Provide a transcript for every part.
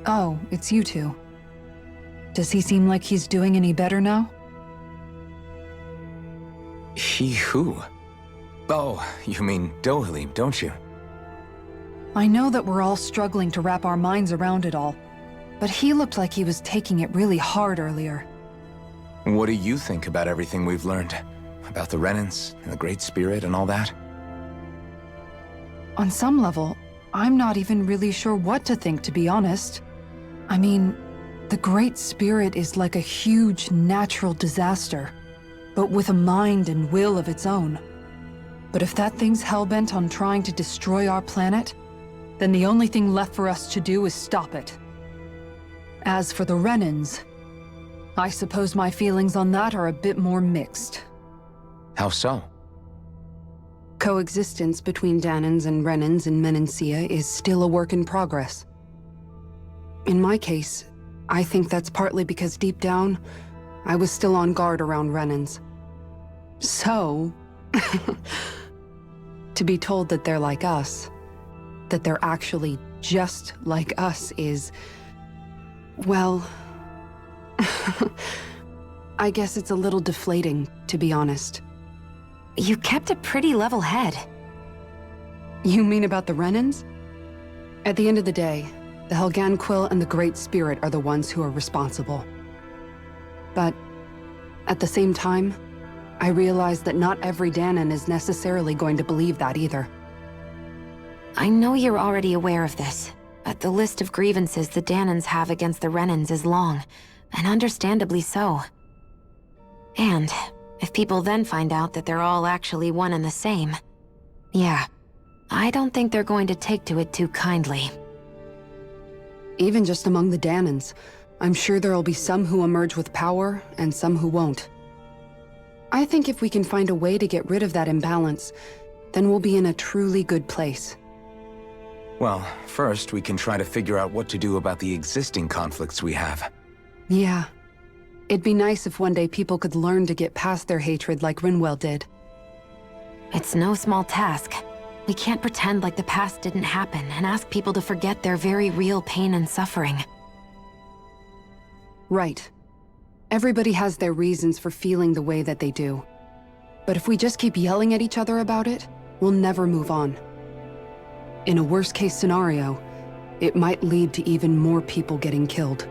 Oh, it's you two. Does he seem like he's doing any better now? He who? Oh, you mean Dohalim, don't you? I know that we're all struggling to wrap our minds around it all, but he looked like he was taking it really hard earlier. What do you think about everything we've learned? About the Renans, and the Great Spirit, and all that? On some level, I'm not even really sure what to think, to be honest. I mean, the Great Spirit is like a huge natural disaster, but with a mind and will of its own. But if that thing's hellbent on trying to destroy our planet, then the only thing left for us to do is stop it. As for the Renans, I suppose my feelings on that are a bit more mixed. How so? Coexistence between Dahnans and Renans in Menancia is still a work in progress. In my case, I think that's partly because deep down, I was still on guard around Renans. So, to be told that they're like us, that they're actually just like us is, well, I guess it's a little deflating, to be honest. You kept a pretty level head. You mean about the Renans? At the end of the day, the Helghan Quill and the Great Spirit are the ones who are responsible. But at the same time, I realize that not every Dahnan is necessarily going to believe that either. I know you're already aware of this, but the list of grievances the Dahnans have against the Renans is long, and understandably so. And if people then find out that they're all actually one and the same, yeah, I don't think they're going to take to it too kindly. Even just among the Dahnans, I'm sure there'll be some who emerge with power and some who won't. I think if we can find a way to get rid of that imbalance, then we'll be in a truly good place. Well, first we can try to figure out what to do about the existing conflicts we have. Yeah. It'd be nice if one day people could learn to get past their hatred like Rinwell did. It's no small task. We can't pretend like the past didn't happen and ask people to forget their very real pain and suffering. Right. Everybody has their reasons for feeling the way that they do. But if we just keep yelling at each other about it, we'll never move on. In a worst-case scenario, it might lead to even more people getting killed.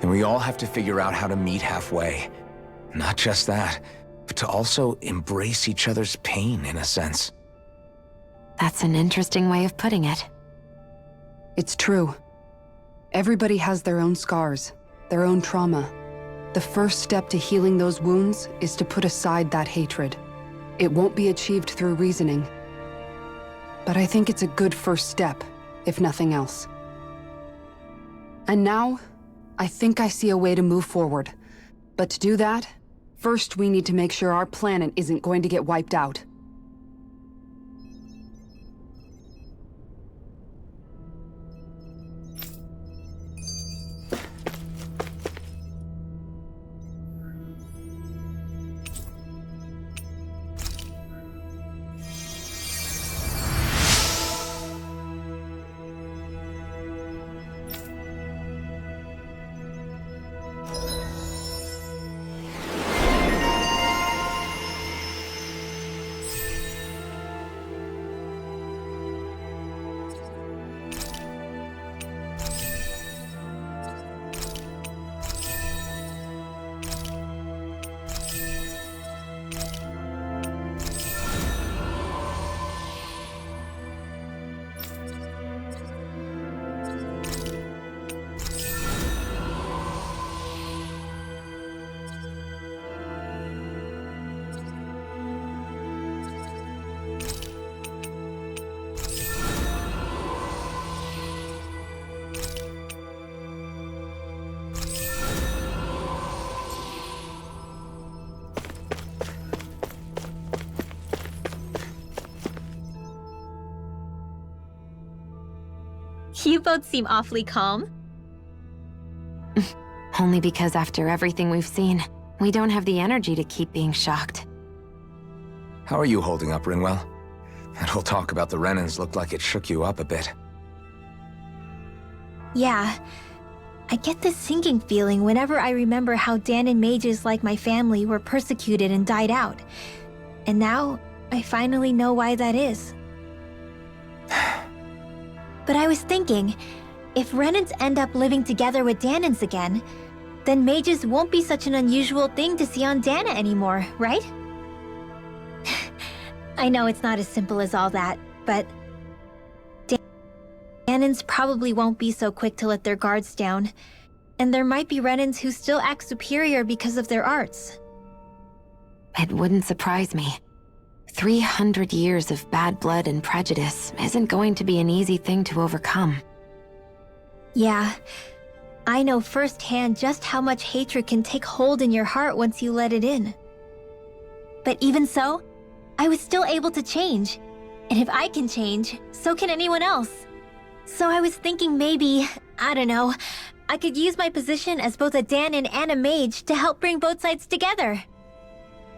And we all have to figure out how to meet halfway. Not just that, but to also embrace each other's pain, in a sense. That's an interesting way of putting it. It's true. Everybody has their own scars, their own trauma. The first step to healing those wounds is to put aside that hatred. It won't be achieved through reasoning. But I think it's a good first step, if nothing else. And now, I think I see a way to move forward. But to do that, first we need to make sure our planet isn't going to get wiped out. You both seem awfully calm. Only because after everything we've seen, we don't have the energy to keep being shocked. How are you holding up, Rinwell? That whole talk about the Renans looked like it shook you up a bit. Yeah. I get this sinking feeling whenever I remember how Dahnan mages like my family were persecuted and died out. And now, I finally know why that is. But I was thinking, if Renans end up living together with Dahnans again, then mages won't be such an unusual thing to see on Dahna anymore, right? I know it's not as simple as all that, but Dahnans probably won't be so quick to let their guards down, and there might be Renans who still act superior because of their arts. It wouldn't surprise me. 300 years of bad blood and prejudice isn't going to be an easy thing to overcome. Yeah, I know firsthand just how much hatred can take hold in your heart once you let it in. But even so, I was still able to change. And if I can change, so can anyone else. So I was thinking maybe, I don't know, I could use my position as both a Dahnan and a mage to help bring both sides together.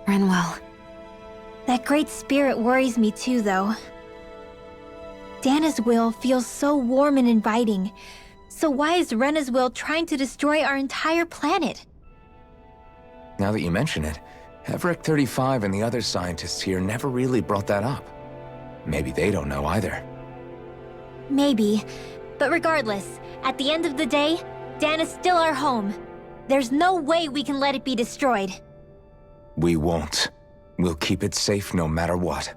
Rinwell. That great spirit worries me too, though. Dahna's will feels so warm and inviting. So why is Rena's will trying to destroy our entire planet? Now that you mention it, Everett 35 and the other scientists here never really brought that up. Maybe they don't know either. Maybe. But regardless, at the end of the day, Dahna's still our home. There's no way we can let it be destroyed. We won't. We'll keep it safe no matter what.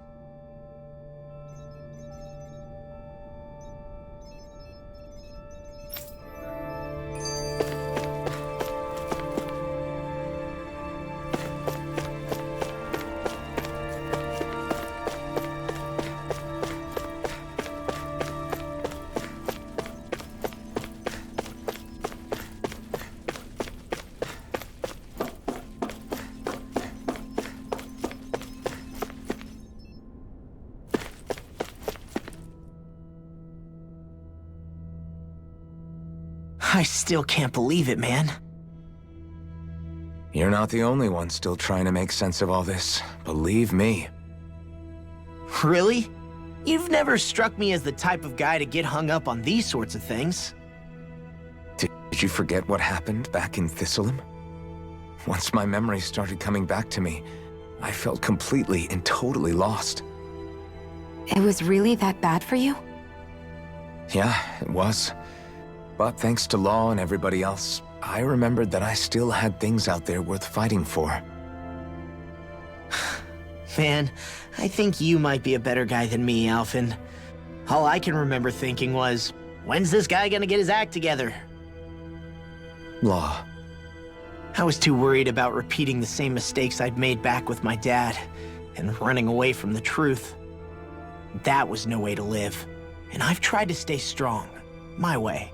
I still can't believe it, man. You're not the only one still trying to make sense of all this. Believe me. Really? You've never struck me as the type of guy to get hung up on these sorts of things. Did you forget what happened back in Thistleum? Once my memory started coming back to me, I felt completely and totally lost. It was really that bad for you? Yeah, it was. But thanks to Law and everybody else, I remembered that I still had things out there worth fighting for. Man, I think you might be a better guy than me, Alphen. All I can remember thinking was, when's this guy gonna get his act together? Law. I was too worried about repeating the same mistakes I'd made back with my dad, and running away from the truth. That was no way to live, and I've tried to stay strong, my way.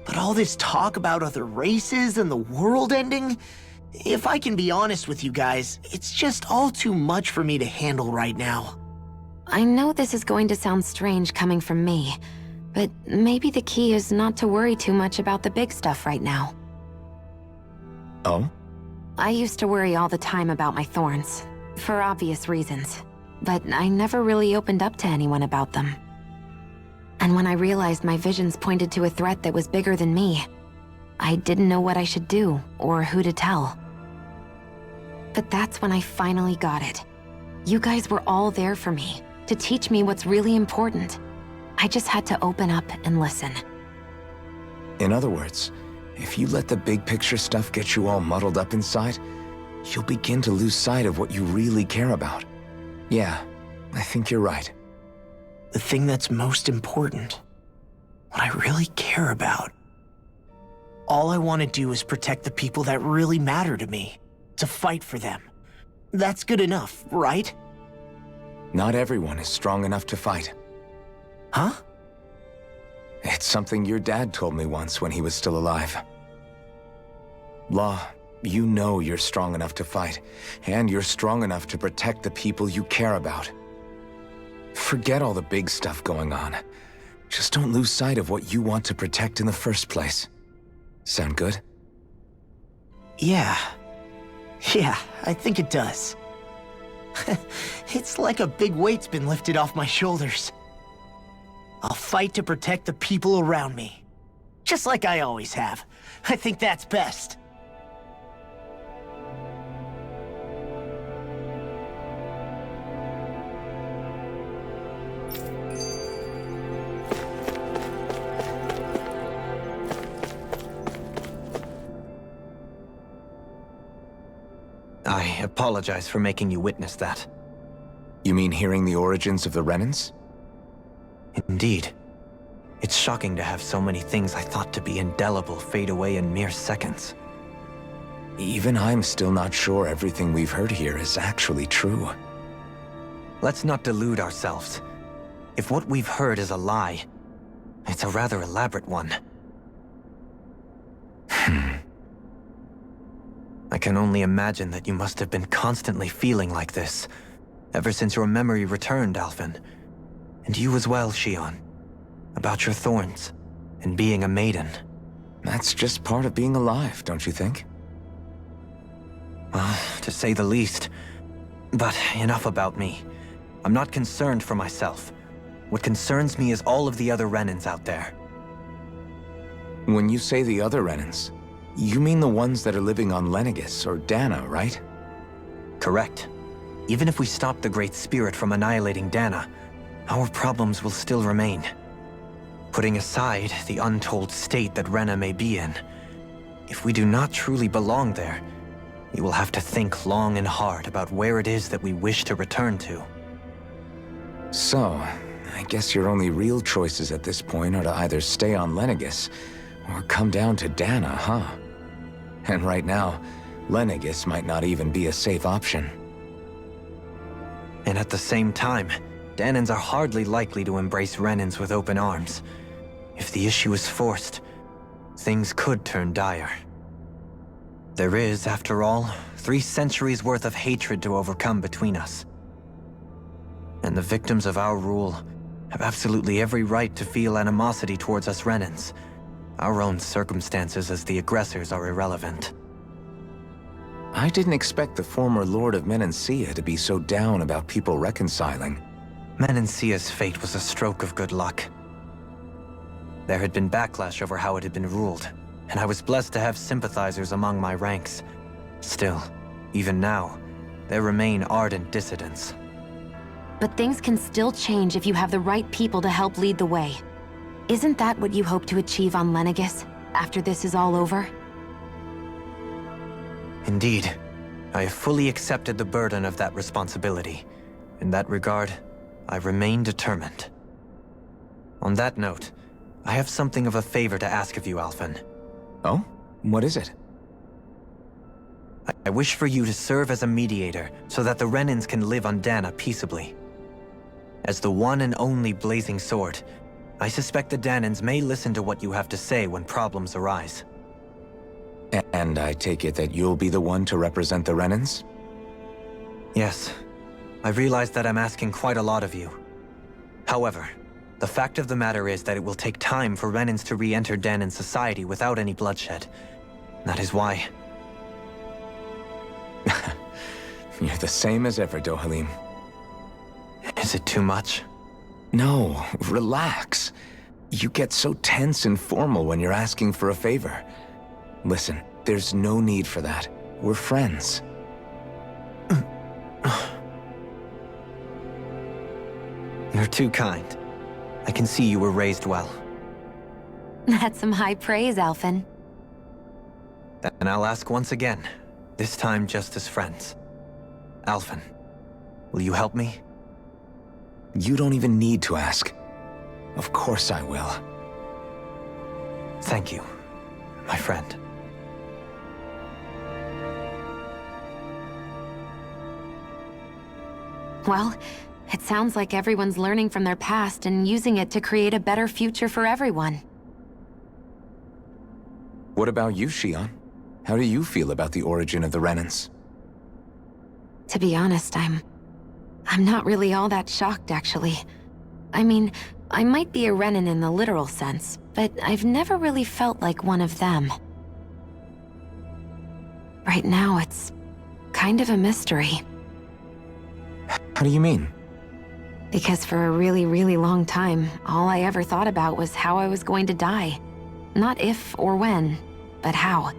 But all this talk about other races and the world ending, if I can be honest with you guys, it's just all too much for me to handle right now. I know this is going to sound strange coming from me, but maybe the key is not to worry too much about the big stuff right now. Oh? I used to worry all the time about my thorns, for obvious reasons, but I never really opened up to anyone about them. And when I realized my visions pointed to a threat that was bigger than me, I didn't know what I should do or who to tell. But that's when I finally got it. You guys were all there for me, to teach me what's really important. I just had to open up and listen. In other words, if you let the big picture stuff get you all muddled up inside, you'll begin to lose sight of what you really care about. Yeah, I think you're right. The thing that's most important. What I really care about. All I want to do is protect the people that really matter to me. To fight for them. That's good enough, right? Not everyone is strong enough to fight. Huh? It's something your dad told me once when he was still alive. Law, you know you're strong enough to fight, and you're strong enough to protect the people you care about. Forget all the big stuff going on. Just don't lose sight of what you want to protect in the first place. Sound good? Yeah, I think it does. It's like a big weight's been lifted off my shoulders. I'll fight to protect the people around me. just like I always have. I think that's best. I apologize for making you witness that. You mean hearing the origins of the Renans? Indeed. It's shocking to have so many things I thought to be indelible fade away in mere seconds. Even I'm still not sure everything we've heard here is actually true. Let's not delude ourselves. If what we've heard is a lie, it's a rather elaborate one. I can only imagine that you must have been constantly feeling like this, ever since your memory returned, Alphen. And you as well, Shion. About your thorns, and being a maiden. That's just part of being alive, don't you think? Well, to say the least. But enough about me. I'm not concerned for myself. What concerns me is all of the other Renans out there. When you say the other Renans, you mean the ones that are living on Lenegis or Dana, right? Correct. Even if we stop the Great Spirit from annihilating Dana, our problems will still remain. Putting aside the untold state that Rena may be in, if we do not truly belong there, we will have to think long and hard about where it is that we wish to return to. So, I guess your only real choices at this point are to either stay on Lenegis or come down to Dana, huh? And right now, Lenegis might not even be a safe option. And at the same time, Danans are hardly likely to embrace Renans with open arms. If the issue is forced, things could turn dire. There is, after all, 3 centuries worth of hatred to overcome between us. And the victims of our rule have absolutely every right to feel animosity towards us Renans. Our own circumstances as the aggressors are irrelevant. I didn't expect the former Lord of Menancia to be so down about people reconciling. Menancia's fate was a stroke of good luck. There had been backlash over how it had been ruled, and I was blessed to have sympathizers among my ranks. Still, even now, there remain ardent dissidents. But things can still change if you have the right people to help lead the way. Isn't that what you hope to achieve on Lenegis, after this is all over? Indeed. I have fully accepted the burden of that responsibility. In that regard, I remain determined. On that note, I have something of a favor to ask of you, Alphen. Oh? What is it? I wish for you to serve as a mediator so that the Renans can live on Dana peaceably. As the one and only Blazing Sword, I suspect the Danans may listen to what you have to say when problems arise. And I take it that you'll be the one to represent the Renans? Yes. I realize that I'm asking quite a lot of you. However, the fact of the matter is that it will take time for Renans to re-enter Danan society without any bloodshed. That is why. You're the same as ever, Dohalim. Is it too much? No, relax. You get so tense and formal when you're asking for a favor. Listen, there's no need for that. We're friends. You're too kind. I can see you were raised well. That's some high praise, Alphen. And I'll ask once again, this time just as friends. Alphen, will you help me? You don't even need to ask. Of course I will. Thank you, my friend. Well, it sounds like everyone's learning from their past and using it to create a better future for everyone. What about you, Shion? How do you feel about the origin of the Renans? To be honest, I'm not really all that shocked, actually. I mean, I might be a Renan in the literal sense, but I've never really felt like one of them. Right now, it's kind of a mystery. How do you mean? Because for a really, really long time, all I ever thought about was how I was going to die. Not if or when, but how.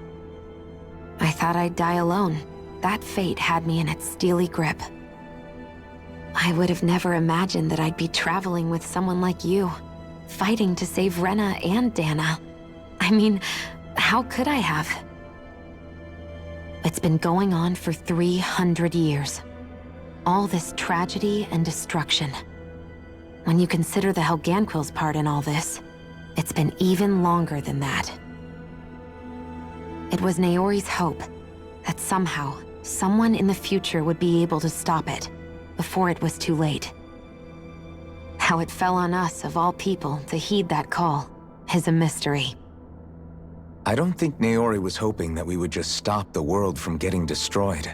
I thought I'd die alone. That fate had me in its steely grip. I would have never imagined that I'd be traveling with someone like you, fighting to save Rena and Dana. I mean, how could I have? It's been going on for 300 years. All this tragedy and destruction. When you consider the Helganquil's part in all this, it's been even longer than that. It was Naori's hope that somehow, someone in the future would be able to stop it before it was too late. How it fell on us, of all people, to heed that call is a mystery. I don't think Naori was hoping that we would just stop the world from getting destroyed.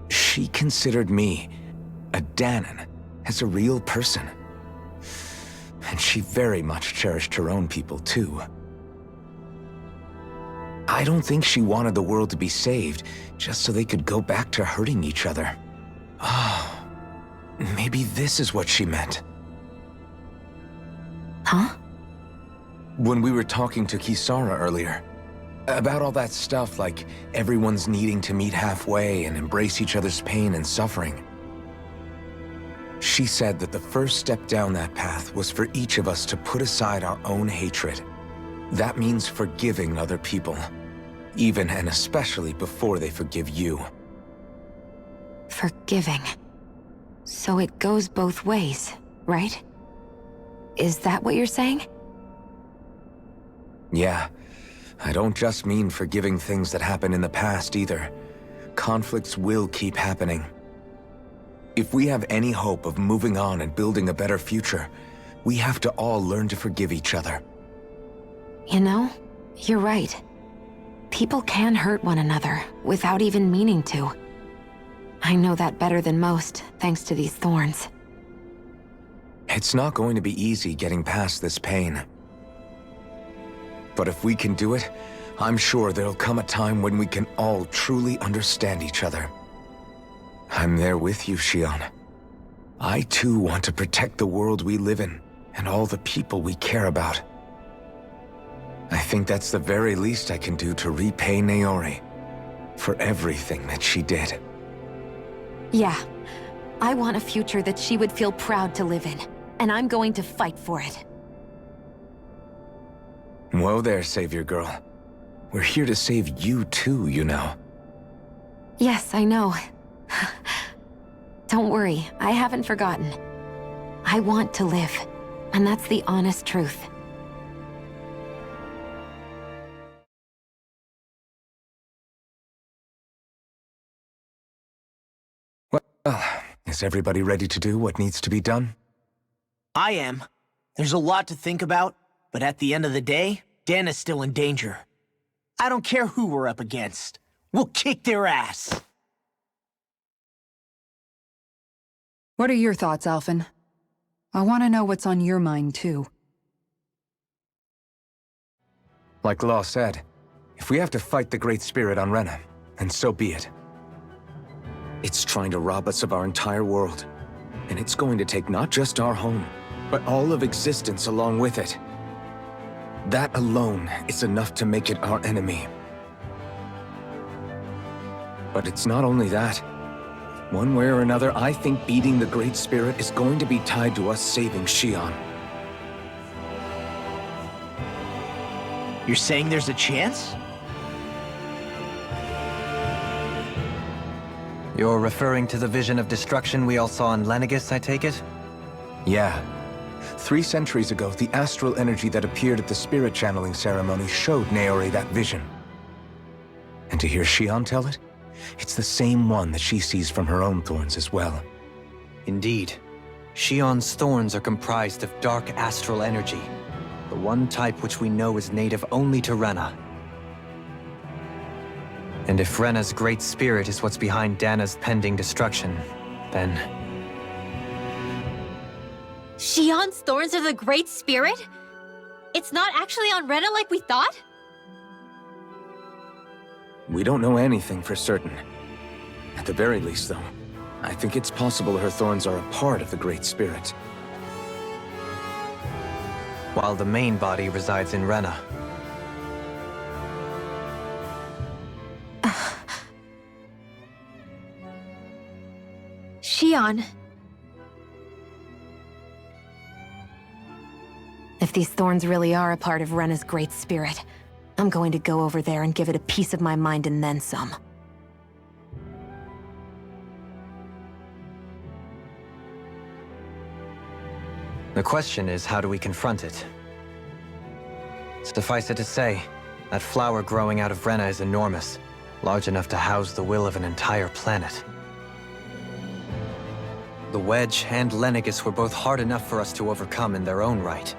She considered me, a Dahnan, as a real person. And she very much cherished her own people, too. I don't think she wanted the world to be saved just so they could go back to hurting each other. Oh, maybe this is what she meant. Huh? When we were talking to Kisara earlier, about all that stuff like everyone's needing to meet halfway and embrace each other's pain and suffering. She said that the first step down that path was for each of us to put aside our own hatred. That means forgiving other people, even and especially before they forgive you. Forgiving. So it goes both ways, right? Is that what you're saying? Yeah, I don't just mean forgiving things that happened in the past either. Conflicts will keep happening. If we have any hope of moving on and building a better future, we have to all learn to forgive each other. You know, you're right. People can hurt one another without even meaning to. I know that better than most, thanks to these thorns. It's not going to be easy getting past this pain. But if we can do it, I'm sure there'll come a time when we can all truly understand each other. I'm there with you, Shion. I too want to protect the world we live in, and all the people we care about. I think that's the very least I can do to repay Naori for everything that she did. Yeah, I want a future that she would feel proud to live in, and I'm going to fight for it. Whoa there, Savior Girl. We're here to save you too, you know. Yes, I know. Don't worry, I haven't forgotten. I want to live, and that's the honest truth. Well, is everybody ready to do what needs to be done? I am. There's a lot to think about, but at the end of the day, Dana's still in danger. I don't care who we're up against. We'll kick their ass. What are your thoughts, Alphen? I want to know what's on your mind, too. Like Law said, if we have to fight the Great Spirit on Rena, then so be it. It's trying to rob us of our entire world, and it's going to take not just our home, but all of existence along with it. That alone is enough to make it our enemy. But it's not only that. One way or another, I think beating the Great Spirit is going to be tied to us saving Shion. You're saying there's a chance? You're referring to the vision of destruction we all saw in Lenegis, I take it? Yeah. 3 centuries ago, the astral energy that appeared at the spirit channeling ceremony showed Naori that vision. And to hear Shion tell it, it's the same one that she sees from her own thorns as well. Indeed. Shion's thorns are comprised of dark astral energy, the one type which we know is native only to Rena. And if Rena's great spirit is what's behind Dana's pending destruction, then... Shion's thorns are the Great Spirit? It's not actually on Rena like we thought? We don't know anything for certain. At the very least, though, I think it's possible her thorns are a part of the Great Spirit. while the main body resides in Rena. Shion, If these thorns really are a part of Rena's great spirit, I'm going to go over there and give it a piece of my mind and then some. The question is, how do we confront it? Suffice it to say, that flower growing out of Rena is enormous, large enough to house the will of an entire planet. The Wedge and Lenegis were both hard enough for us to overcome in their own right.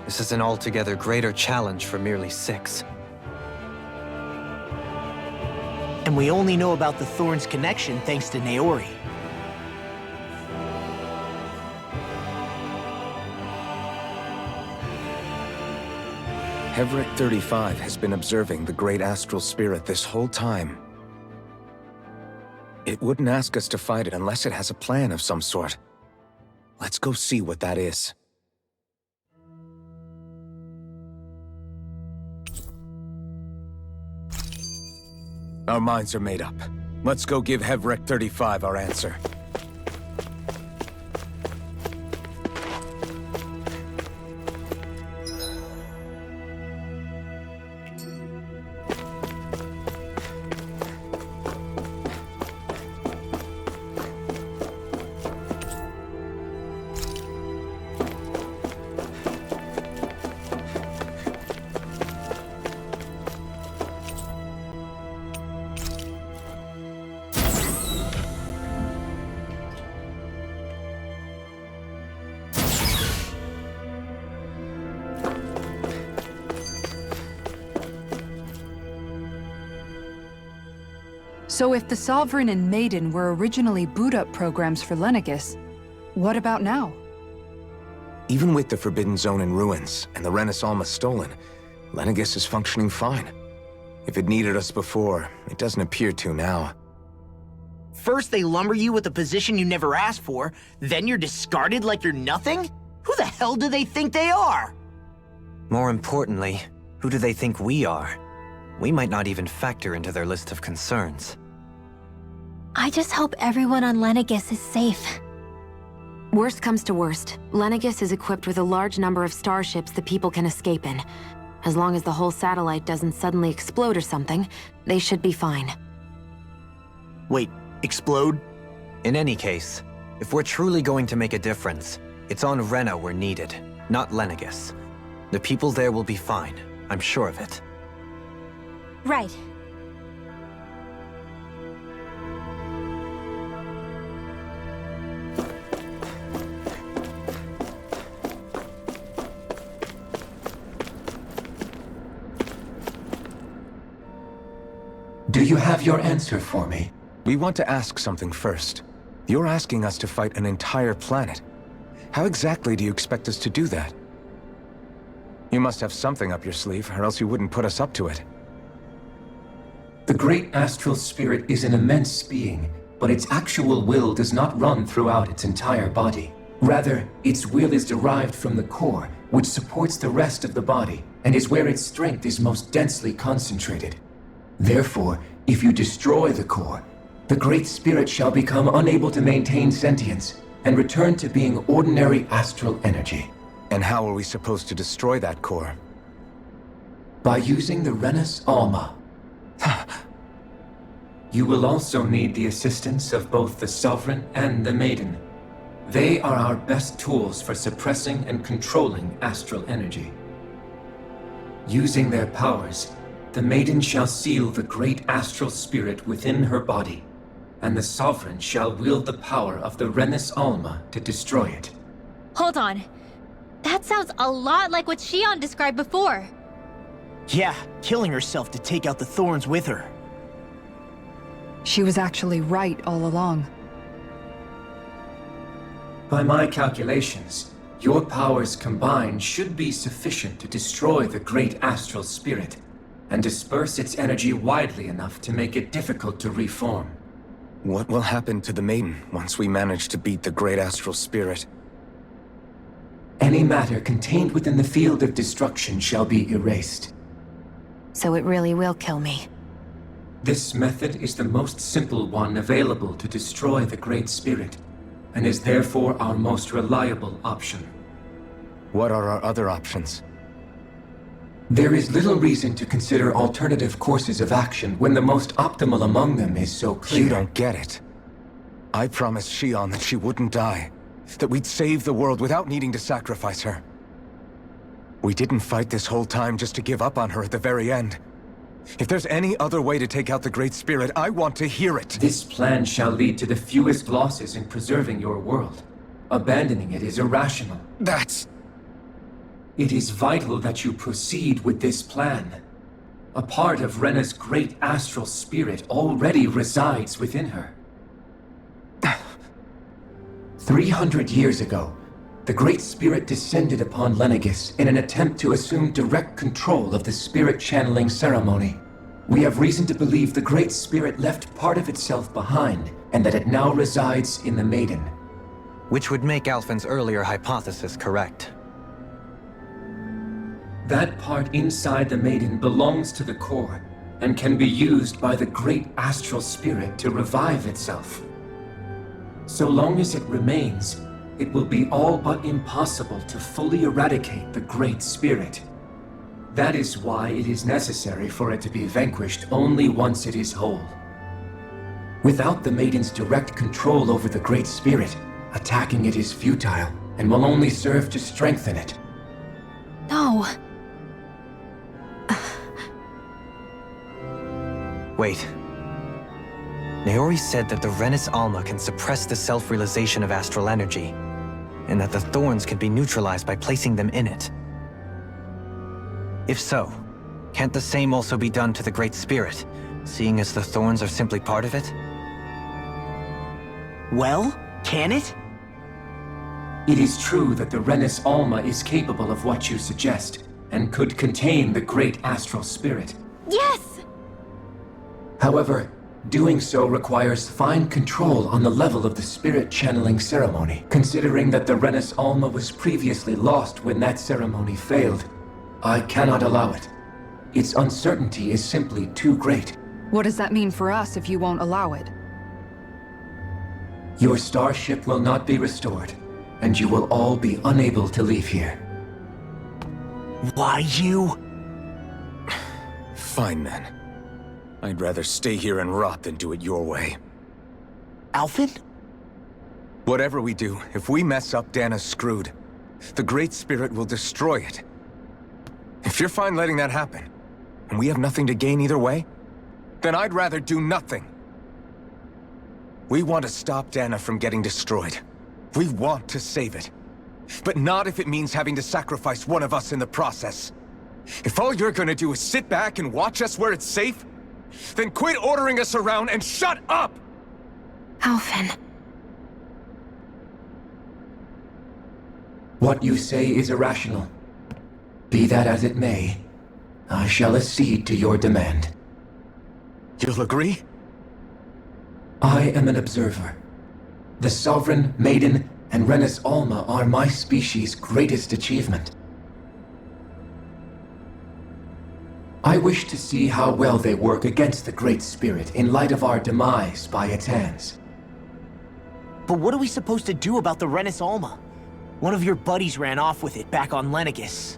This is an altogether greater challenge for merely 6. And we only know about the Thorns' connection thanks to Naori. Hevric 35 has been observing the great astral spirit this whole time. It wouldn't ask us to fight it unless it has a plan of some sort. Let's go see what that is. Our minds are made up. Let's go give Hevric 35 our answer. So if the Sovereign and Maiden were originally boot-up programs for Lenegis, what about now? Even with the Forbidden Zone in ruins and the Renis Alma stolen, Lenegis is functioning fine. If it needed us before, it doesn't appear to now. First they lumber you with a position you never asked for, then you're discarded like you're nothing? Who the hell do they think they are? More importantly, who do they think we are? We might not even factor into their list of concerns. I just hope everyone on Lenegis is safe. Worst comes to worst, Lenegis is equipped with a large number of starships the people can escape in. As long as the whole satellite doesn't suddenly explode or something, they should be fine. Wait, explode? In any case, if we're truly going to make a difference, it's on Rena we're needed, not Lenegis. The people there will be fine, I'm sure of it. Right. Do you have your answer for me? We want to ask something first. You're asking us to fight an entire planet. How exactly do you expect us to do that? You must have something up your sleeve, or else you wouldn't put us up to it. The great astral spirit is an immense being, but its actual will does not run throughout its entire body. Rather, its will is derived from the core, which supports the rest of the body, and is where its strength is most densely concentrated. Therefore, if you destroy the core, the Great Spirit shall become unable to maintain sentience and return to being ordinary astral energy. And how are we supposed to destroy that core? By using the Renis Alma. You will also need the assistance of both the Sovereign and the Maiden. They are our best tools for suppressing and controlling astral energy. Using their powers, the Maiden shall seal the great astral spirit within her body, and the Sovereign shall wield the power of the Renis Alma to destroy it. Hold on. That sounds a lot like what Shion described before. Yeah, killing herself to take out the Thorns with her. She was actually right all along. By my calculations, your powers combined should be sufficient to destroy the great astral spirit and disperse its energy widely enough to make it difficult to reform. What will happen to the Maiden once we manage to beat the great astral spirit? any matter contained within the field of destruction shall be erased. So it really will kill me. This method is the most simple one available to destroy the Great Spirit, and is therefore our most reliable option. What are our other options? There is little reason to consider alternative courses of action when the most optimal among them is so clear. You don't get it. I promised Shion that she wouldn't die, that we'd save the world without needing to sacrifice her. We didn't fight this whole time just to give up on her at the very end. If there's any other way to take out the Great Spirit, I want to hear it. This plan shall lead to the fewest losses in preserving your world. Abandoning it is irrational. That's... It is vital that you proceed with this plan. A part of Rena's great astral spirit already resides within her. 300 years ago, the Great Spirit descended upon Lenegis in an attempt to assume direct control of the spirit channeling ceremony. We have reason to believe the Great Spirit left part of itself behind, and that it now resides in the Maiden. Which would make Alphen's earlier hypothesis correct. That part inside the Maiden belongs to the core, and can be used by the great astral spirit to revive itself. So long as it remains, it will be all but impossible to fully eradicate the Great Spirit. That is why it is necessary for it to be vanquished only once it is whole. Without the Maiden's direct control over the Great Spirit, attacking it is futile, and will only serve to strengthen it. No. Wait. Naori said that the Renis Alma can suppress the self-realization of astral energy, and that the thorns can be neutralized by placing them in it. If so, can't the same also be done to the Great Spirit, seeing as the thorns are simply part of it? Well, can it? It is true that the Renis Alma is capable of what you suggest, and could contain the great astral spirit. Yes! However, doing so requires fine control on the level of the spirit channeling ceremony, considering that the Renis Alma was previously lost when that ceremony failed. I cannot allow it. Its uncertainty is simply too great. What does that mean for us if you won't allow it? Your starship will not be restored, and you will all be unable to leave here. Why you? Fine then. I'd rather stay here and rot than do it your way. Alphen? Whatever we do, if we mess up, Dana's screwed. The Great Spirit will destroy it. If you're fine letting that happen, and we have nothing to gain either way, then I'd rather do nothing. We want to stop Dana from getting destroyed. We want to save it. But not if it means having to sacrifice one of us in the process. If all you're gonna do is sit back and watch us where it's safe, then quit ordering us around and shut up! Alphen. What you say is irrational. Be that as it may, I shall accede to your demand. You'll agree? I am an observer. The Sovereign, Maiden, and Renis Alma are my species' greatest achievement. I wish to see how well they work against the Great Spirit in light of our demise by its hands. But what are we supposed to do about the Renis Alma? One of your buddies ran off with it back on Lenegis.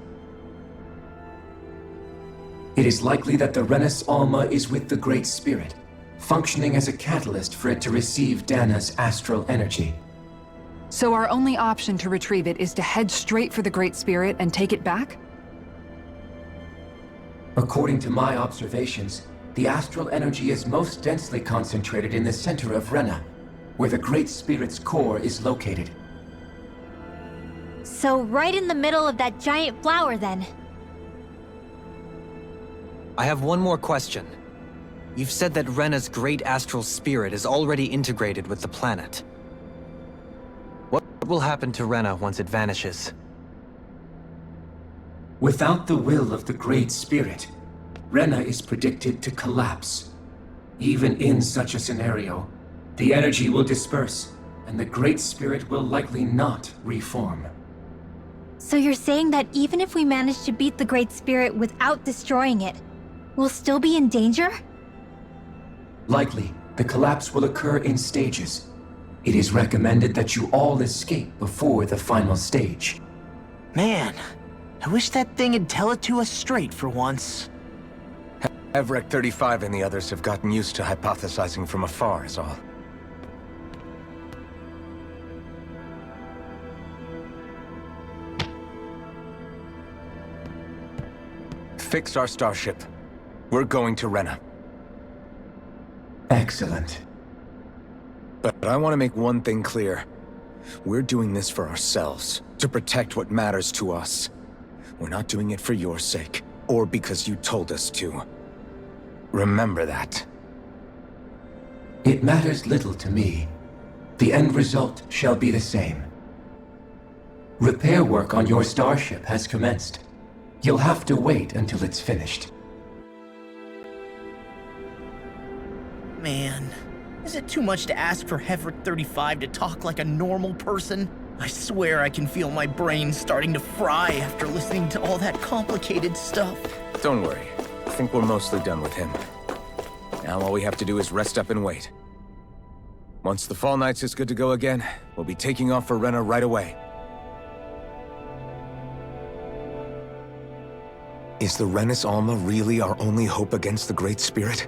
It is likely that the Renis Alma is with the Great Spirit, functioning as a catalyst for it to receive Dana's astral energy. So our only option to retrieve it is to head straight for the Great Spirit and take it back? According to my observations, the astral energy is most densely concentrated in the center of Rena, where the Great Spirit's core is located. So right in the middle of that giant flower, then. I have one more question. You've said that Rena's great astral spirit is already integrated with the planet. What will happen to Rena once it vanishes? Without the will of the Great Spirit, Rena is predicted to collapse. Even in such a scenario, the energy will disperse, and the Great Spirit will likely not reform. So you're saying that even if we manage to beat the Great Spirit without destroying it, we'll still be in danger? Likely, the collapse will occur in stages. It is recommended that you all escape before the final stage. Man, I wish that thing would tell it to us straight for once. Evrek 35 and the others have gotten used to hypothesizing from afar is all. Fix our starship. We're going to Rena. Excellent. But I want to make one thing clear. We're doing this for ourselves, to protect what matters to us. We're not doing it for your sake, or because you told us to. Remember that. It matters little to me. The end result shall be the same. Repair work on your starship has commenced. You'll have to wait until it's finished. Man, is it too much to ask for Heverick 35 to talk like a normal person? I swear I can feel my brain starting to fry after listening to all that complicated stuff. Don't worry. I think we're mostly done with him. Now all we have to do is rest up and wait. Once the Fall Knights is good to go again, we'll be taking off for Rena right away. Is the Renis Alma really our only hope against the Great Spirit?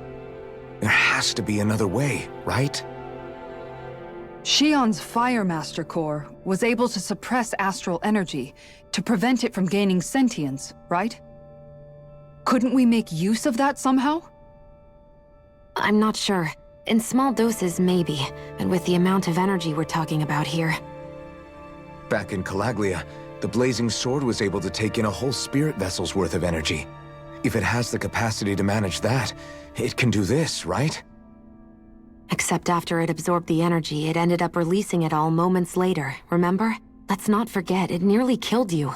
There has to be another way, right? Shion's Fire Master Core was able to suppress astral energy to prevent it from gaining sentience, right? Couldn't we make use of that somehow? I'm not sure. In small doses, maybe. And with the amount of energy we're talking about here. Back in Calaglia, the Blazing Sword was able to take in a whole spirit vessel's worth of energy. If it has the capacity to manage that, it can do this, right? Except after it absorbed the energy, it ended up releasing it all moments later, remember? Let's not forget, it nearly killed you.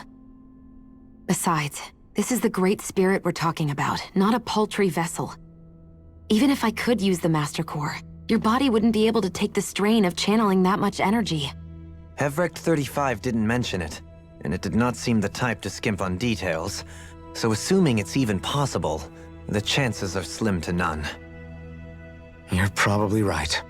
Besides, this is the Great Spirit we're talking about, not a paltry vessel. Even if I could use the Master Core, your body wouldn't be able to take the strain of channeling that much energy. Heverick 35 didn't mention it, and it did not seem the type to skimp on details, so assuming it's even possible, the chances are slim to none. You're probably right.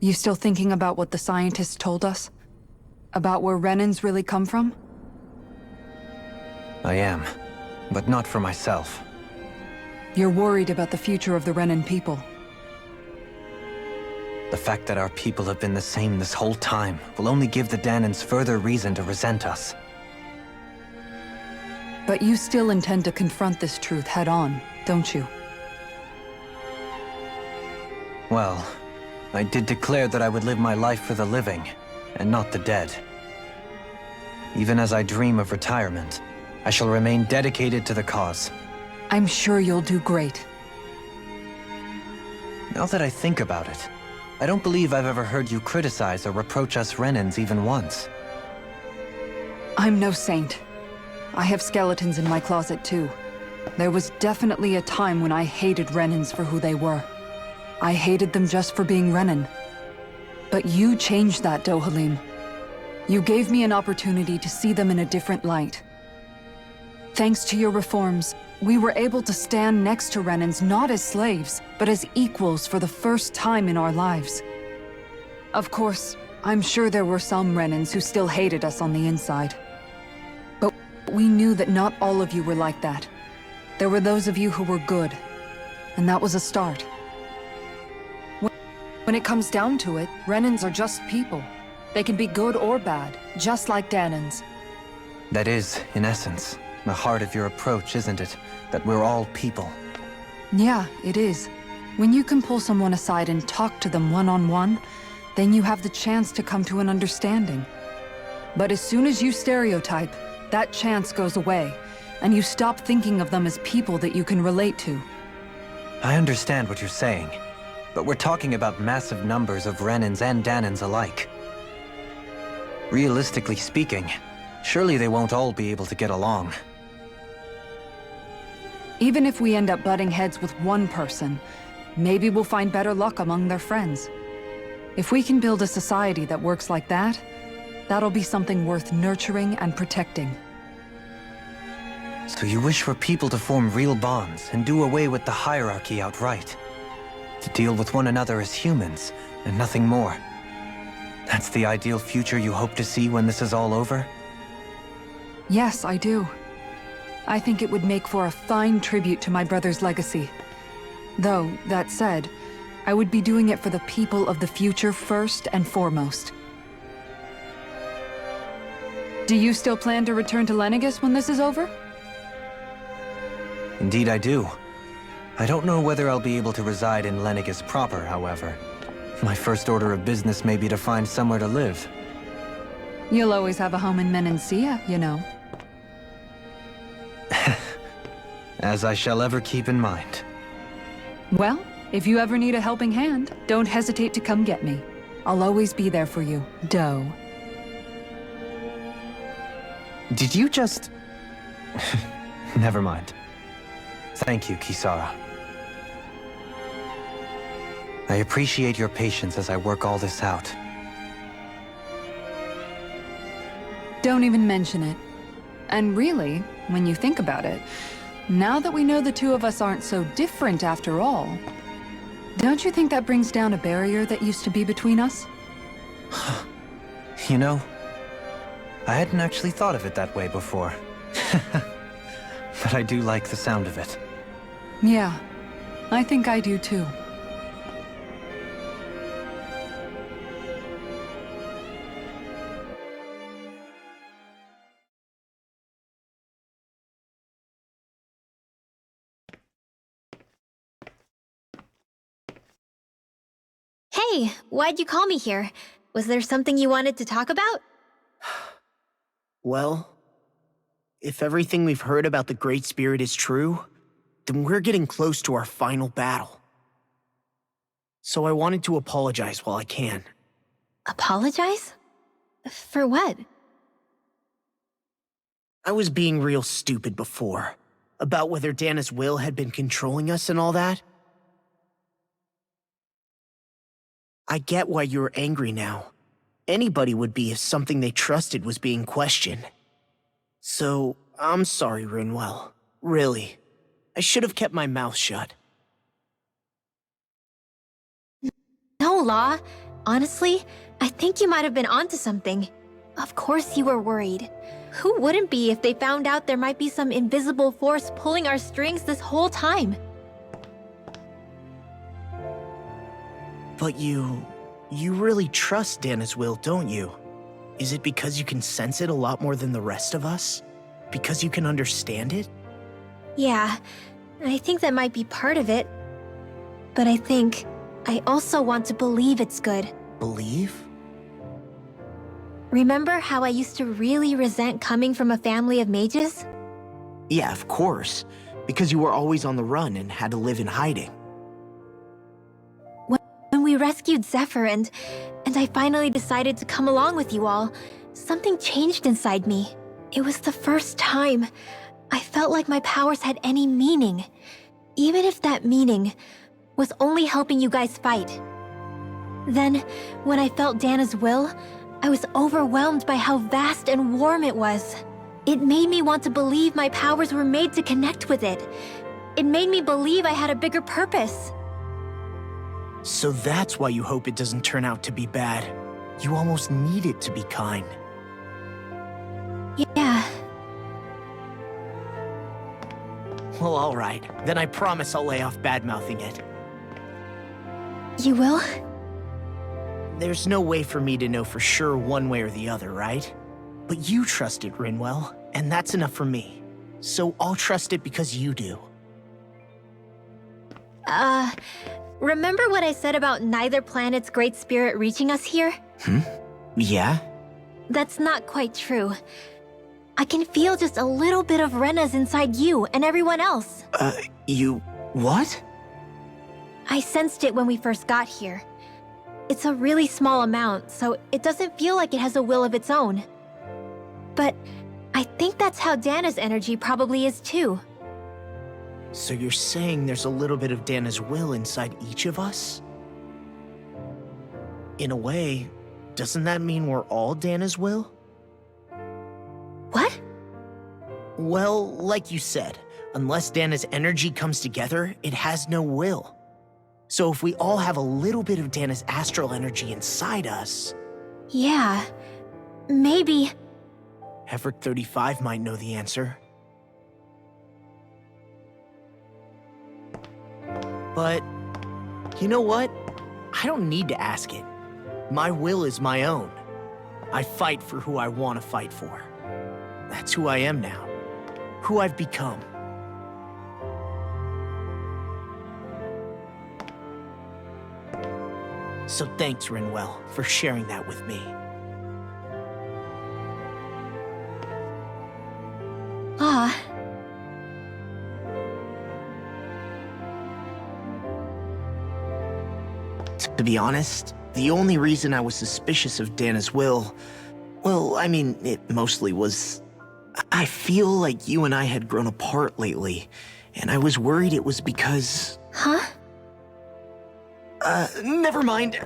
You still thinking about what the scientists told us? About where Renans really come from? I am, but not for myself. You're worried about the future of the Renan people. The fact that our people have been the same this whole time will only give the Dahnans further reason to resent us. But you still intend to confront this truth head-on, don't you? Well, I did declare that I would live my life for the living, and not the dead. Even as I dream of retirement, I shall remain dedicated to the cause. I'm sure you'll do great. Now that I think about it, I don't believe I've ever heard you criticize or reproach us Renans even once. I'm no saint. I have skeletons in my closet too. There was definitely a time when I hated Renans for who they were. I hated them just for being Renan. But you changed that, Dohalim. You gave me an opportunity to see them in a different light. Thanks to your reforms, we were able to stand next to Renans not as slaves, but as equals for the first time in our lives. Of course, I'm sure there were some Renans who still hated us on the inside. But we knew that not all of you were like that. There were those of you who were good, and that was a start. When it comes down to it, Renans are just people. They can be good or bad, just like Dahnans. That is, in essence, the heart of your approach, isn't it? That we're all people. Yeah, it is. When you can pull someone aside and talk to them one-on-one, then you have the chance to come to an understanding. But as soon as you stereotype, that chance goes away, and you stop thinking of them as people that you can relate to. I understand what you're saying, but we're talking about massive numbers of Renans and Dahnans alike. Realistically speaking, surely they won't all be able to get along. Even if we end up butting heads with one person, maybe we'll find better luck among their friends. If we can build a society that works like that, that'll be something worth nurturing and protecting. So you wish for people to form real bonds and do away with the hierarchy outright? To deal with one another as humans, and nothing more? That's the ideal future you hope to see when this is all over? Yes, I do. I think it would make for a fine tribute to my brother's legacy. Though, that said, I would be doing it for the people of the future first and foremost. Do you still plan to return to Lenegis when this is over? Indeed I do. I don't know whether I'll be able to reside in Lenegis proper, however. My first order of business may be to find somewhere to live. You'll always have a home in Menancia, you know. As I shall ever keep in mind. Well, if you ever need a helping hand, don't hesitate to come get me. I'll always be there for you, Doe. Did you just... Never mind. Thank you, Kisara. I appreciate your patience as I work all this out. Don't even mention it. And really, when you think about it, now that we know the two of us aren't so different after all, don't you think that brings down a barrier that used to be between us? You know, I hadn't actually thought of it that way before. But I do like the sound of it. Yeah, I think I do too. Hey, why'd you call me here? Was there something you wanted to talk about? Well, if everything we've heard about the Great Spirit is true, then we're getting close to our final battle. So I wanted to apologize while I can. Apologize? For what? I was being real stupid before, about whether Dana's will had been controlling us and all that. I get why you're angry now. Anybody would be if something they trusted was being questioned. So, I'm sorry, Rinwell. Really. I should have kept my mouth shut. No, Law. Honestly, I think you might have been onto something. Of course you were worried. Who wouldn't be if they found out there might be some invisible force pulling our strings this whole time? But you really trust Dana's will, don't you? Is it because you can sense it a lot more than the rest of us? Because you can understand it? Yeah, I think that might be part of it. But I think I also want to believe it's good. Believe? Remember how I used to really resent coming from a family of mages? Yeah, of course. Because you were always on the run and had to live in hiding. When we rescued Zephyr and I finally decided to come along with you all, something changed inside me. It was the first time I felt like my powers had any meaning, even if that meaning was only helping you guys fight. Then, when I felt Dana's will, I was overwhelmed by how vast and warm it was. It made me want to believe my powers were made to connect with it. It made me believe I had a bigger purpose. So that's why you hope it doesn't turn out to be bad. You almost need it to be kind. Yeah. Well, alright. Then I promise I'll lay off bad-mouthing it. You will? There's no way for me to know for sure one way or the other, right? But you trust it, Rinwell, and that's enough for me. So I'll trust it because you do. Remember what I said about neither planet's great spirit reaching us here? Yeah? That's not quite true. I can feel just a little bit of Rena's inside you and everyone else. You... what? I sensed it when we first got here. It's a really small amount, so it doesn't feel like it has a will of its own. But I think that's how Dana's energy probably is too. So you're saying there's a little bit of Dana's will inside each of us? In a way, doesn't that mean we're all Dana's will? What? Well, like you said, unless Dana's energy comes together, it has no will. So if we all have a little bit of Dana's astral energy inside us... Yeah, maybe... Heverick 35 might know the answer. But, you know what? I don't need to ask it. My will is my own. I fight for who I want to fight for. That's who I am now. Who I've become. So thanks, Rinwell, for sharing that with me. Ah. To be honest, the only reason I was suspicious of Dana's will, well, I mean, it mostly was... I feel like you and I had grown apart lately, and I was worried it was because... Huh? Never mind.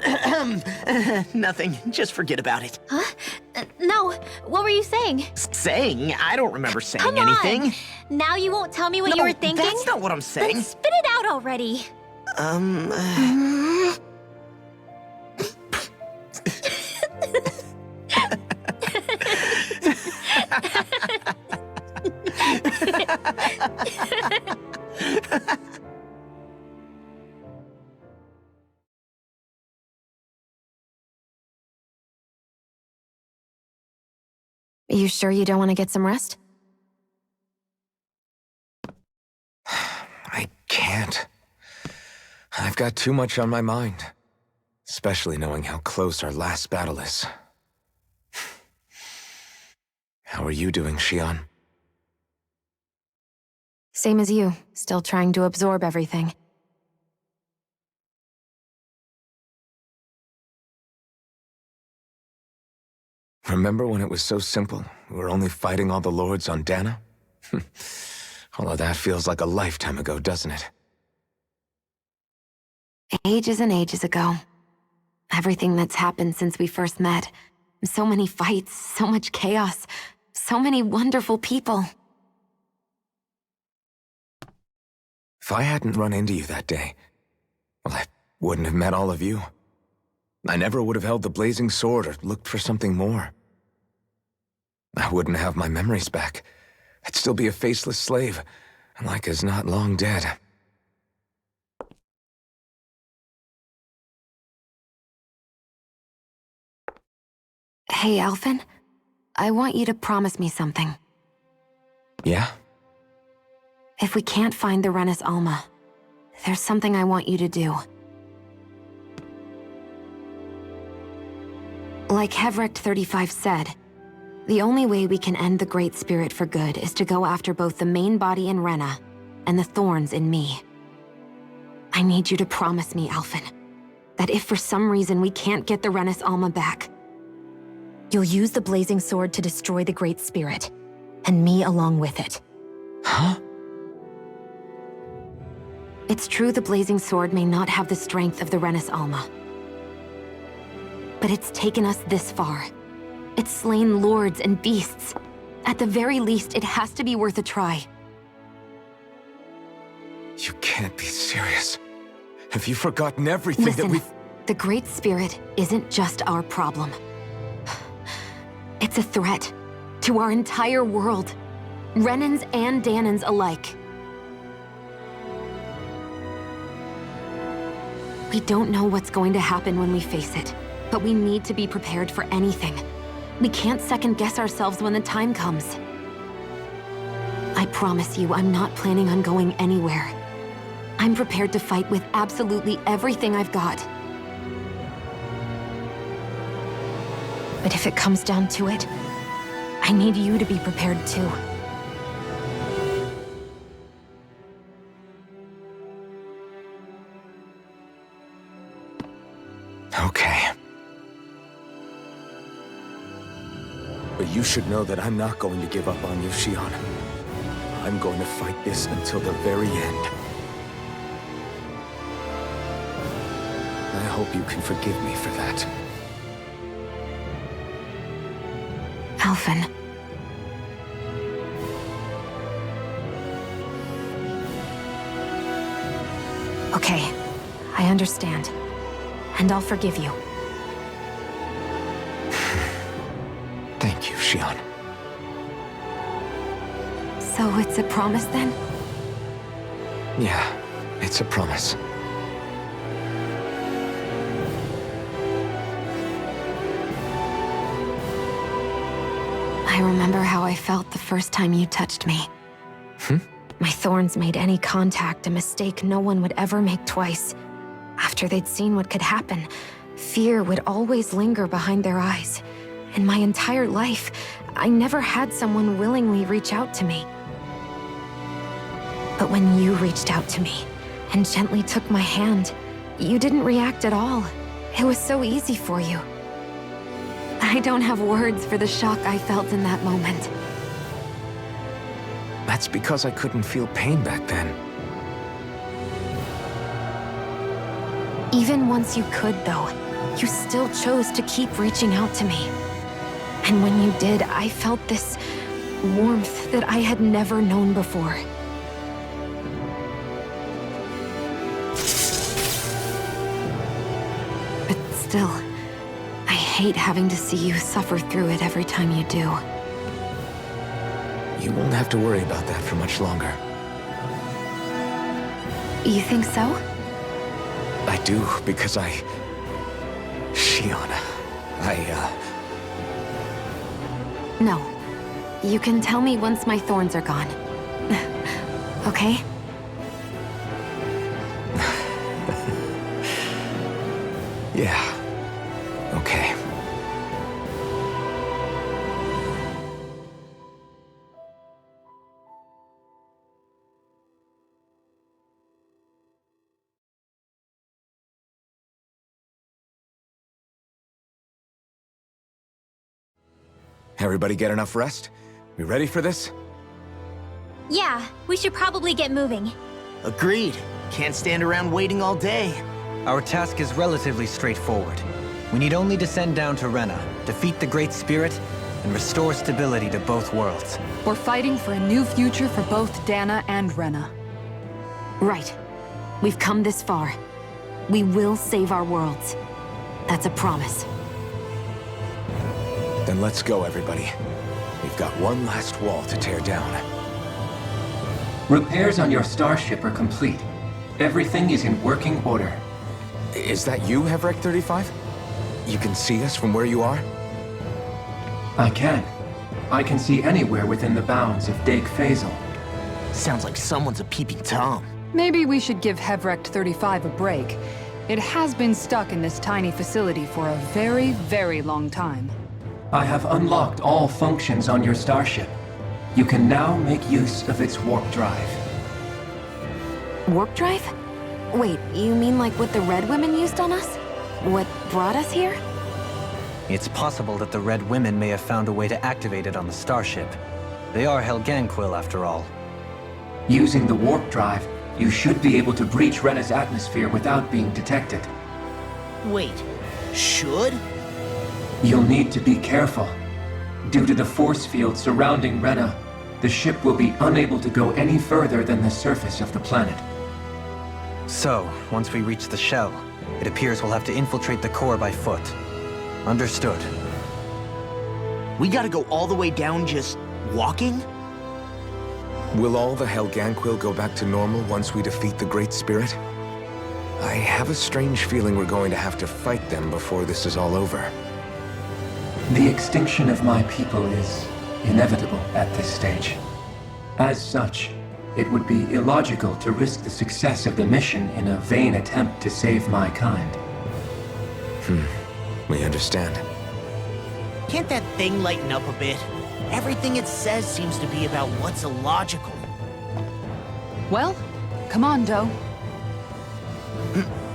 Nothing. Just forget about it. Huh? No, what were you saying? Saying? I don't remember saying Come anything. on! Now you won't tell me what you were thinking? That's not what I'm saying. Then spit it out already! You sure you don't want to get some rest? I can't. I've got too much on my mind. Especially knowing how close our last battle is. How are you doing, Xion? Same as you, still trying to absorb everything. Remember when it was so simple? We were only fighting all the lords on Dana? All of that feels like a lifetime ago, doesn't it? Ages and ages ago. Everything that's happened since we first met. So many fights, so much chaos, so many wonderful people. If I hadn't run into you that day, well, I wouldn't have met all of you. I never would have held the blazing sword or looked for something more. I wouldn't have my memories back. I'd still be a faceless slave, like as not long dead. Hey, Alphen. I want you to promise me something. Yeah? If we can't find the Renis Alma, there's something I want you to do. Like Heverick 35 said, the only way we can end the Great Spirit for good is to go after both the main body in Rena and the thorns in me. I need you to promise me, Alphen, that if for some reason we can't get the Renis Alma back, you'll use the Blazing Sword to destroy the Great Spirit, and me along with it. Huh? It's true the Blazing Sword may not have the strength of the Renis Alma. But it's taken us this far. It's slain lords and beasts. At the very least, it has to be worth a try. You can't be serious. Have you forgotten everything Listen, that we've... the Great Spirit isn't just our problem. It's a threat to our entire world. Renans and Danans alike. We don't know what's going to happen when we face it, but we need to be prepared for anything. We can't second-guess ourselves when the time comes. I promise you I'm not planning on going anywhere. I'm prepared to fight with absolutely everything I've got. But if it comes down to it, I need you to be prepared too. Okay. But you should know that I'm not going to give up on you, Shion. I'm going to fight this until the very end. I hope you can forgive me for that. Alphen. Okay, I understand. And I'll forgive you. Thank you, Shion. So it's a promise then? Yeah, it's a promise. I remember how I felt the first time you touched me. My thorns made any contact a mistake no one would ever make twice. After they'd seen what could happen, fear would always linger behind their eyes. In my entire life, I never had someone willingly reach out to me. But when you reached out to me and gently took my hand, you didn't react at all. It was so easy for you. I don't have words for the shock I felt in that moment. That's because I couldn't feel pain back then. Even once you could, though, you still chose to keep reaching out to me. And when you did, I felt this warmth that I had never known before. But still, I hate having to see you suffer through it every time you do. You won't have to worry about that for much longer. You think so? I do, because Shion, No. You can tell me once my thorns are gone. Okay? Yeah. Okay. Everybody get enough rest? We ready for this? Yeah, we should probably get moving. Agreed. Can't stand around waiting all day. Our task is relatively straightforward. We need only descend down to Rena, defeat the Great Spirit, and restore stability to both worlds. We're fighting for a new future for both Dana and Rena. Right. We've come this far. We will save our worlds. That's a promise. Then let's go, everybody. We've got one last wall to tear down. Repairs on your starship are complete. Everything is in working order. Is that you, Hevrek 35? You can see us from where you are? I can. I can see anywhere within the bounds of Dake Faisal. Sounds like someone's a peeping Tom. Maybe we should give Hevrect 35 a break. It has been stuck in this tiny facility for a very, very long time. I have unlocked all functions on your starship. You can now make use of its warp drive. Warp drive? Wait, you mean like what the Red Women used on us? What brought us here? It's possible that the Red Women may have found a way to activate it on the starship. They are Helganquil, after all. Using the warp drive, you should be able to breach Rena's atmosphere without being detected. Wait, should? You'll need to be careful. Due to the force field surrounding Rena, the ship will be unable to go any further than the surface of the planet. So, once we reach the shell, it appears we'll have to infiltrate the core by foot. Understood. We gotta go all the way down just walking? Will all the Helganquil go back to normal once we defeat the Great Spirit? I have a strange feeling we're going to have to fight them before this is all over. The extinction of my people is inevitable at this stage. As such, it would be illogical to risk the success of the mission in a vain attempt to save my kind. We understand. Can't that thing lighten up a bit? Everything it says seems to be about what's illogical. Well, come on, Doe.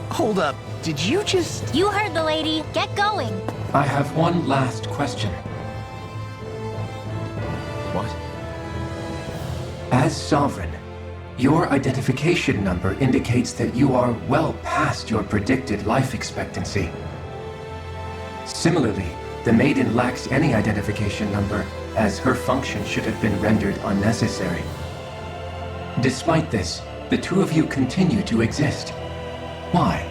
Hold up, did you just... You heard the lady. Get going. I have one last question. What? As Sovereign, your identification number indicates that you are well past your predicted life expectancy. Similarly, the Maiden lacks any identification number, as her function should have been rendered unnecessary. Despite this, the two of you continue to exist. Why?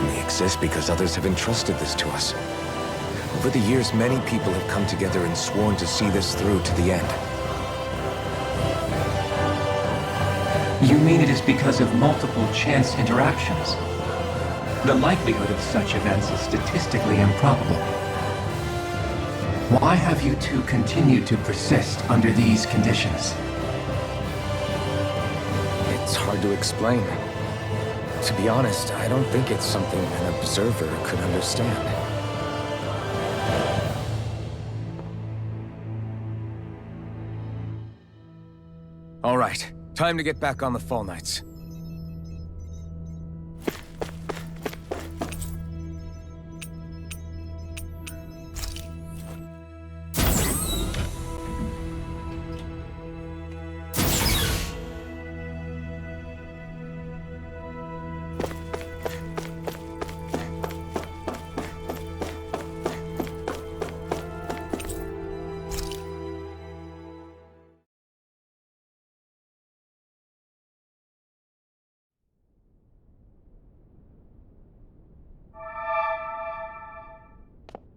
We exist because others have entrusted this to us. Over the years, many people have come together and sworn to see this through to the end. You mean it is because of multiple chance interactions? The likelihood of such events is statistically improbable. Why have you two continued to persist under these conditions? It's hard to explain. To be honest, I don't think it's something an observer could understand. All right, time to get back on the Fall Knights.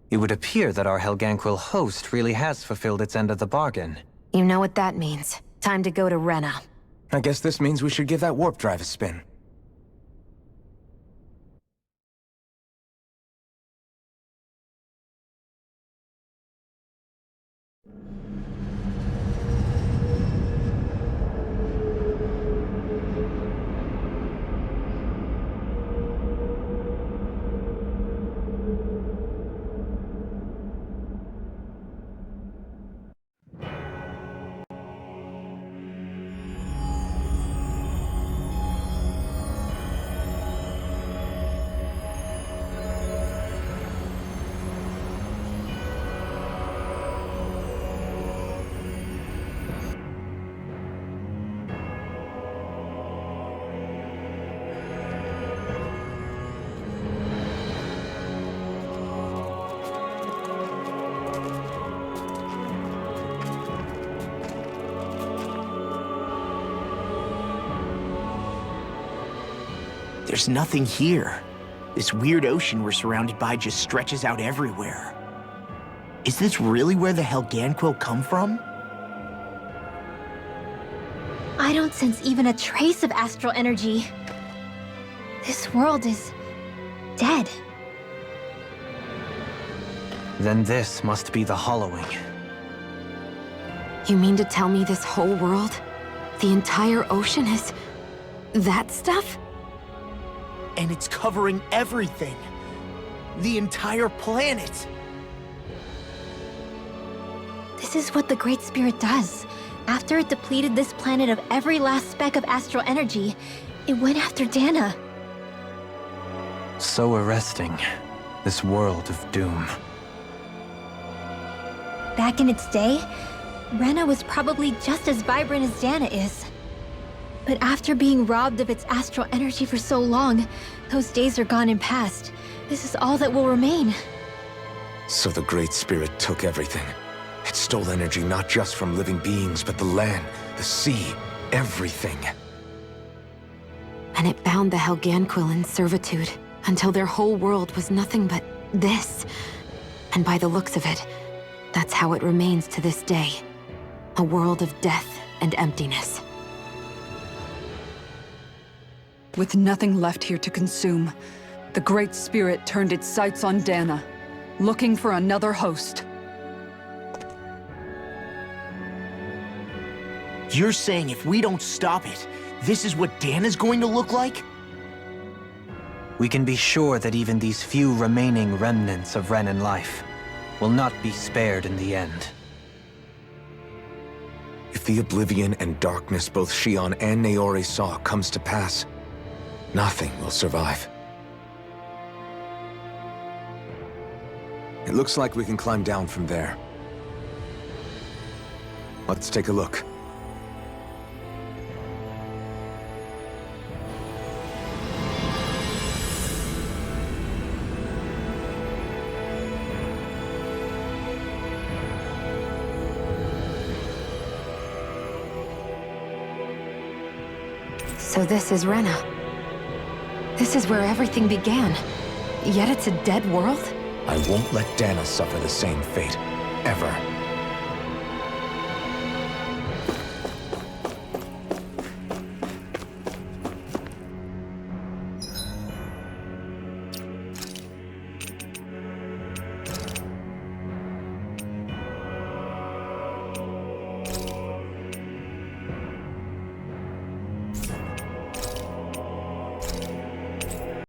It would appear that our Helganquil host really has fulfilled its end of the bargain. You know what that means. Time to go to Rena. I guess this means we should give that warp drive a spin. There's nothing here. This weird ocean we're surrounded by just stretches out everywhere. Is this really where the Helganquil come from? I don't sense even a trace of astral energy. This world is dead. Then this must be the Hollowing. You mean to tell me this whole world, the entire ocean is that stuff? And it's covering everything. The entire planet. This is what the Great Spirit does. After it depleted this planet of every last speck of astral energy, it went after Dana. So arresting. This world of doom. Back in its day, Rena was probably just as vibrant as Dana is. But after being robbed of its astral energy for so long, those days are gone and past. This is all that will remain. So the Great Spirit took everything. It stole energy not just from living beings, but the land, the sea, everything. And it bound the Helganquil in servitude until their whole world was nothing but this. And by the looks of it, that's how it remains to this day. A world of death and emptiness. With nothing left here to consume, the Great Spirit turned its sights on Dana. looking for another host. You're saying if we don't stop it, this is what Dana's going to look like? We can be sure that even these few remaining remnants of Renan life will not be spared in the end. If the oblivion and darkness both Shion and Naori saw comes to pass, nothing will survive. It looks like we can climb down from there. Let's take a look. So this is Rena. This is where everything began. Yet it's a dead world? I won't let Dana suffer the same fate, ever.